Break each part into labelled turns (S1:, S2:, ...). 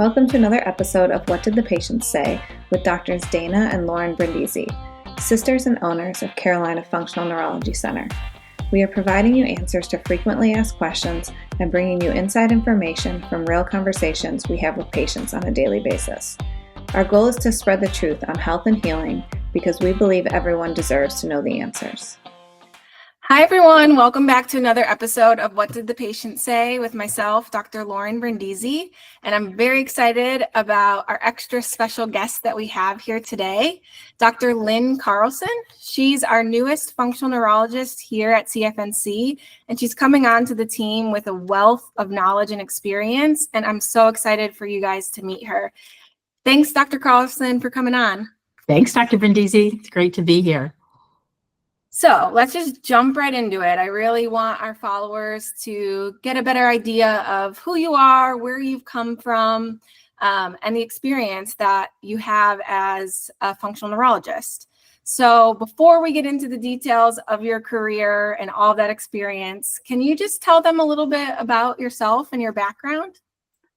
S1: Welcome to another episode of What Did the Patient Say with Doctors Dana and Lauren Brindisi, sisters and owners of Carolina Functional Neurology Center. We are providing you answers to frequently asked questions and bringing you inside information from real conversations we have with patients on a daily basis. Our goal is to spread the truth on health and healing because we believe everyone deserves to know the answers.
S2: Hi, everyone. Welcome back to another episode of What Did the Patient Say with myself, Dr. Lauren Brindisi. And I'm very excited about our extra special guest that we have here today, Dr. Lynn Carlson. She's our newest functional neurologist here at CFNC, and she's coming on to the team with a wealth of knowledge and experience. And I'm so excited for you guys to meet her. Thanks, Dr. Carlson, for coming on.
S3: Thanks, Dr. Brindisi. It's great to be here.
S2: So let's just jump right into it. I really want our followers to get a better idea of who you are, where you've come from, and the experience that you have as a functional neurologist. So before we get into the details of your career and all that experience, can you just tell them a little bit about yourself and your background?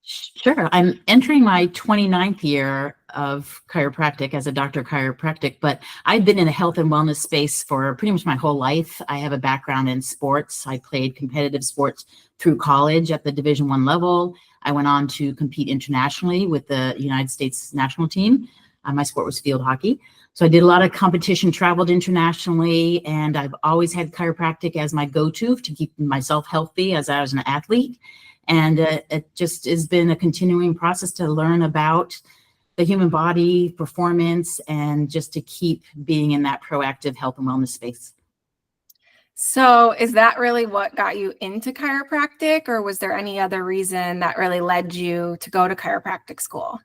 S3: Sure. I'm entering my 29th year of chiropractic as a doctor of chiropractic, but I've been in the health and wellness space for pretty much my whole life. I have a background in sports. I played competitive sports through college at the Division I level. I went on to compete internationally with the United States national team. My sport was field hockey. So I did a lot of competition, traveled internationally, and I've always had chiropractic as my go-to to keep myself healthy as I was an athlete. And it just has been a continuing process to learn about the human body, performance, and just to keep being in that proactive health and wellness space.
S2: So is that really what got you into chiropractic, or was there any other reason that really led you to go to chiropractic school?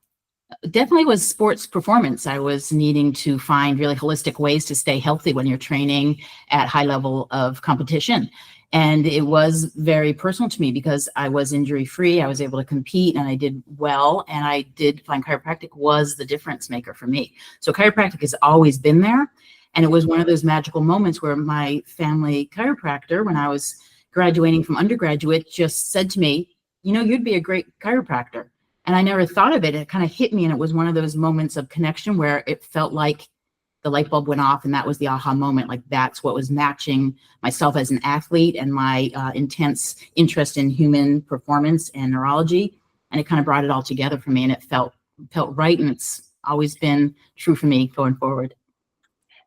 S3: Definitely was sports performance. I was needing to find really holistic ways to stay healthy when you're training at high level of competition. And it was very personal to me because I was injury free. I was able to compete and I did well. And I did find chiropractic was the difference maker for me. So chiropractic has always been there. And it was one of those magical moments where my family chiropractor, when I was graduating from undergraduate, just said to me, you know, you'd be a great chiropractor. And I never thought of it. It kind of hit me. And it was one of those moments of connection where it felt like the light bulb went off, and that was the aha moment. Like that's what was matching myself as an athlete and my intense interest in human performance and neurology. And it kind of brought it all together for me, and it felt right. And it's always been true for me going forward.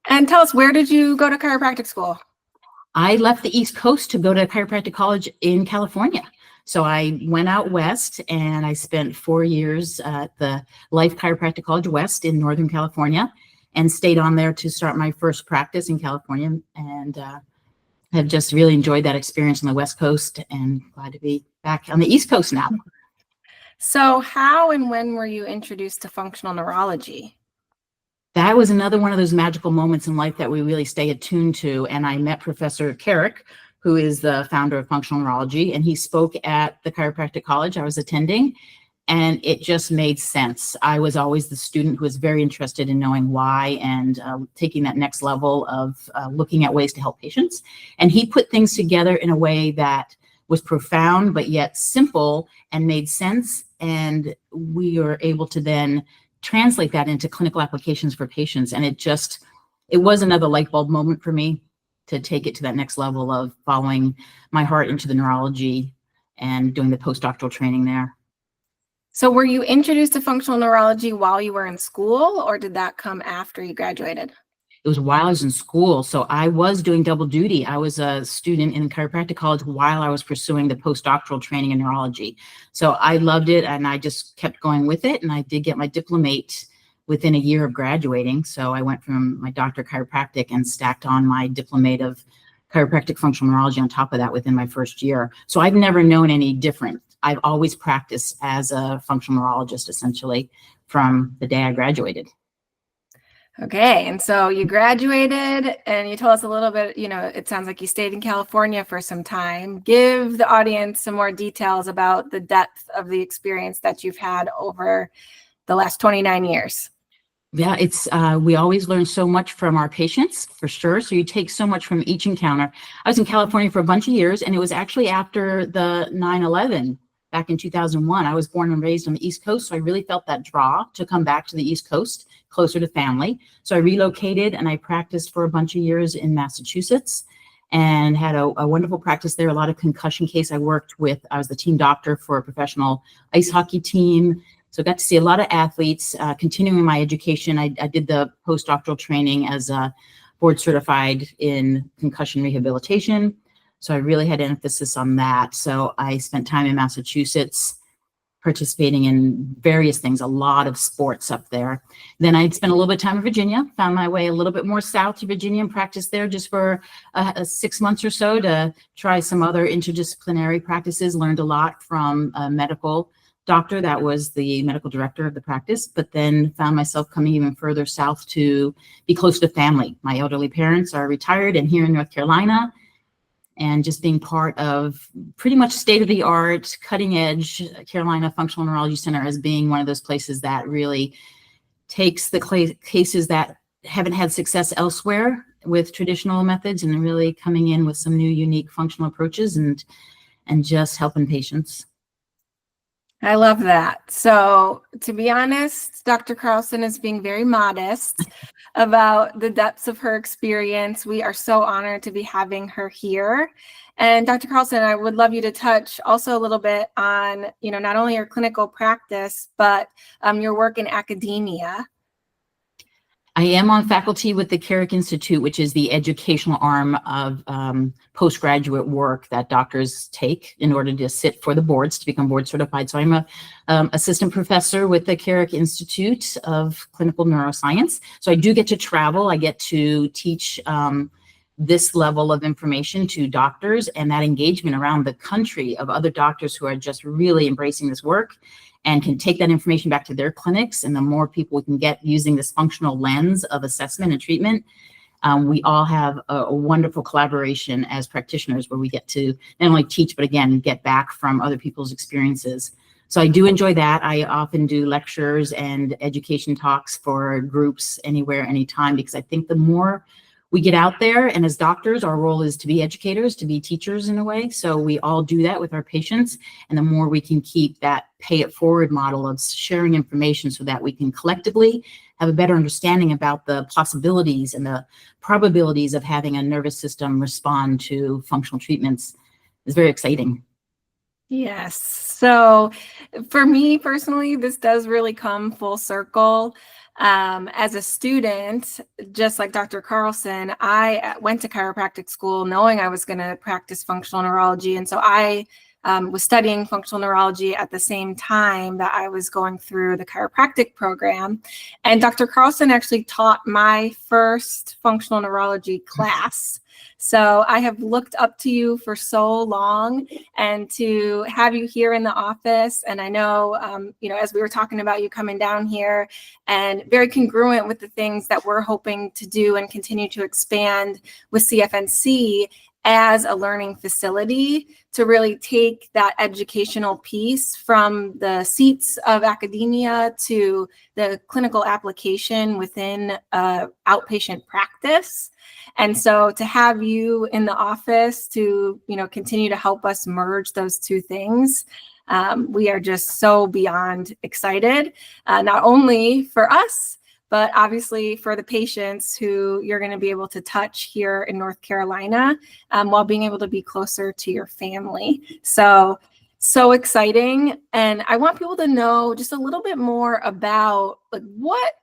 S2: And tell us, where did you go to chiropractic school?
S3: I left the East Coast to go to chiropractic college in California. So I went out west and I spent 4 years at the Life Chiropractic College West in Northern California, and stayed on there to start my first practice in California, and have just really enjoyed that experience on the West Coast and glad to be back on the East Coast now.
S2: So how and when were you introduced to functional neurology?
S3: That was another one of those magical moments in life that we really stay attuned to. And I met Professor Carrick, who is the founder of functional neurology, and he spoke at the chiropractic college I was attending. And it just made sense. I was always the student who was very interested in knowing why and taking that next level of looking at ways to help patients. And he put things together in a way that was profound, but yet simple and made sense. And we were able to then translate that into clinical applications for patients. And it was another light bulb moment for me to take it to that next level of following my heart into the neurology and doing the postdoctoral training there.
S2: So were you introduced to functional neurology while you were in school, or did that come after you graduated?
S3: It was while I was in school. So I was doing double duty. I was a student in chiropractic college while I was pursuing the postdoctoral training in neurology. So I loved it and I just kept going with it. And I did get my diplomate within a year of graduating. So I went from my doctor of chiropractic and stacked on my diplomate of chiropractic functional neurology on top of that within my first year. So I've never known any different. I've always practiced as a functional neurologist, essentially, from the day I graduated.
S2: Okay, and so you graduated and you told us a little bit, it sounds like you stayed in California for some time. Give the audience some more details about the depth of the experience that you've had over the last 29 years.
S3: Yeah, we always learn so much from our patients, for sure. So you take so much from each encounter. I was in California for a bunch of years, and it was actually after the 9/11 back in 2001. I was born and raised on the East Coast, so I really felt that draw to come back to the East Coast, closer to family. So I relocated and I practiced for a bunch of years in Massachusetts and had a wonderful practice there. A lot of concussion case I worked with. I was the team doctor for a professional ice hockey team. So I got to see a lot of athletes. Continuing my education, I did the postdoctoral training as a board certified in concussion rehabilitation. So I really had emphasis on that. So I spent time in Massachusetts participating in various things, a lot of sports up there. Then I'd spent a little bit of time in Virginia, found my way a little bit more south to Virginia and practiced there just for 6 months or so to try some other interdisciplinary practices, learned a lot from a medical doctor that was the medical director of the practice, but then found myself coming even further south to be close to family. My elderly parents are retired and here in North Carolina, and just being part of pretty much state-of-the-art, cutting-edge Carolina Functional Neurology Center as being one of those places that really takes the cases that haven't had success elsewhere with traditional methods and really coming in with some new unique functional approaches and just helping patients.
S2: I love that. So to be honest, Dr. Carlson is being very modest about the depths of her experience. We are so honored to be having her here. And Dr. Carlson, I would love you to touch also a little bit on, not only your clinical practice, but your work in academia.
S3: I am on faculty with the Carrick Institute, which is the educational arm of postgraduate work that doctors take in order to sit for the boards to become board certified. So I'm a assistant professor with the Carrick Institute of Clinical Neuroscience. So I do get to travel. I get to teach this level of information to doctors, and that engagement around the country of other doctors who are just really embracing this work and can take that information back to their clinics. And the more people we can get using this functional lens of assessment and treatment, we all have a wonderful collaboration as practitioners where we get to not only teach, but again, get back from other people's experiences. So I do enjoy that. I often do lectures and education talks for groups anywhere, anytime, because I think the more we get out there, and as doctors, our role is to be educators, to be teachers in a way. So we all do that with our patients. And the more we can keep that pay it forward model of sharing information so that we can collectively have a better understanding about the possibilities and the probabilities of having a nervous system respond to functional treatments is very exciting.
S2: Yes. So for me personally, this does really come full circle. As a student, just like Dr. Carlson, I went to chiropractic school knowing I was going to practice functional neurology. And so I was studying functional neurology at the same time that I was going through the chiropractic program. And Dr. Carlson actually taught my first functional neurology class. So I have looked up to you for so long, and to have you here in the office. And I know, as we were talking about you coming down here, and very congruent with the things that we're hoping to do and continue to expand with CFNC as a learning facility, to really take that educational piece from the seats of academia to the clinical application within outpatient practice. And so to have you in the office to, continue to help us merge those two things, we are just so beyond excited, not only for us, but obviously for the patients who you're going to be able to touch here in North Carolina, while being able to be closer to your family. So exciting. And I want people to know just a little bit more about what,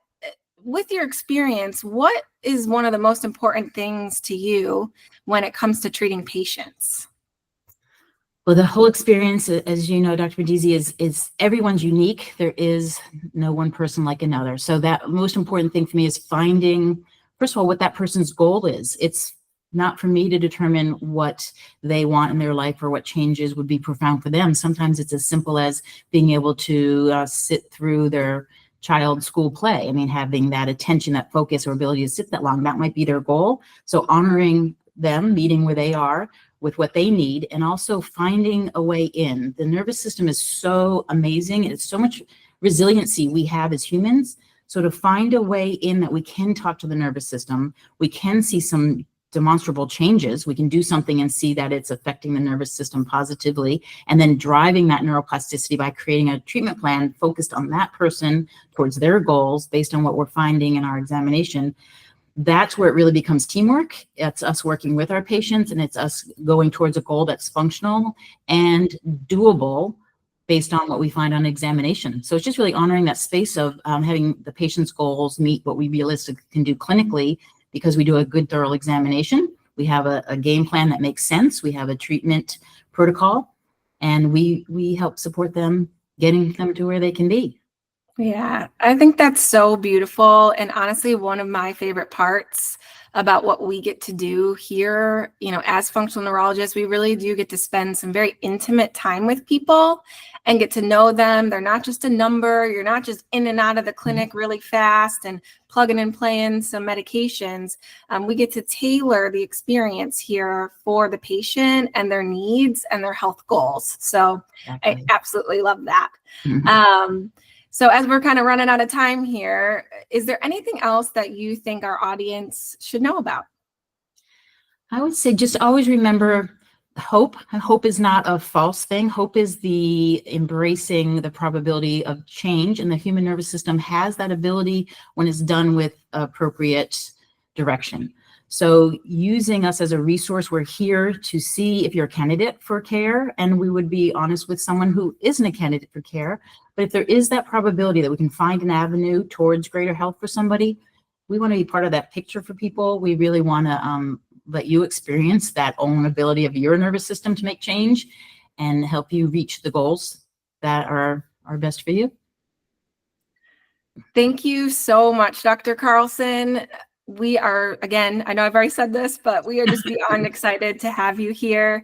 S2: with your experience, what is one of the most important things to you when it comes to treating patients?
S3: Well, the whole experience, as you know, Dr. Brindisi, is everyone's unique. There is no one person like another. So that most important thing for me is finding, first of all, what that person's goal is. It's not for me to determine what they want in their life or what changes would be profound for them. Sometimes it's as simple as being able to sit through their child school play. I mean, having that attention, that focus, or ability to sit that long, that might be their goal. So honoring them, meeting where they are with what they need, and also finding a way in. The nervous system is so amazing. It's so much resiliency we have as humans. So to find a way in that we can talk to the nervous system, we can see some demonstrable changes. We can do something and see that it's affecting the nervous system positively, and then driving that neuroplasticity by creating a treatment plan focused on that person towards their goals based on what we're finding in our examination. That's where it really becomes teamwork. It's us working with our patients, and it's us going towards a goal that's functional and doable based on what we find on examination. So it's just really honoring that space of having the patient's goals meet what we realistically can do clinically, because we do a good, thorough examination. We have a game plan that makes sense. We have a treatment protocol, and we help support them, getting them to where they can be.
S2: Yeah, I think that's so beautiful. And honestly, one of my favorite parts about what we get to do here, as functional neurologists, we really do get to spend some very intimate time with people and get to know them. They're not just a number. You're not just in and out of the clinic really fast and plugging and playing some medications. We get to tailor the experience here for the patient and their needs and their health goals. So I absolutely love that. So as we're kind of running out of time here, is there anything else that you think our audience should know about?
S3: I would say just always remember hope. Hope is not a false thing. Hope is the embracing the probability of change, and the human nervous system has that ability when it's done with appropriate direction. So using us as a resource, we're here to see if you're a candidate for care, and we would be honest with someone who isn't a candidate for care. But if there is that probability that we can find an avenue towards greater health for somebody, we want to be part of that picture for people. We really want to let you experience that own ability of your nervous system to make change and help you reach the goals that are best for you.
S2: Thank you so much, Dr. Carlson. We are, again, I know I've already said this, but we are just beyond excited to have you here.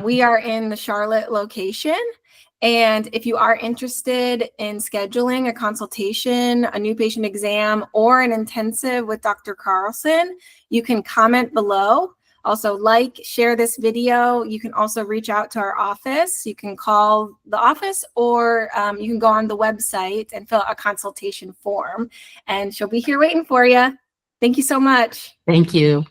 S2: We are in the Charlotte location. And if you are interested in scheduling a consultation, a new patient exam, or an intensive with Dr. Carlson, you can comment below. Also, share this video. You can also reach out to our office. You can call the office, or you can go on the website and fill out a consultation form. And she'll be here waiting for you. Thank you so much.
S3: Thank you.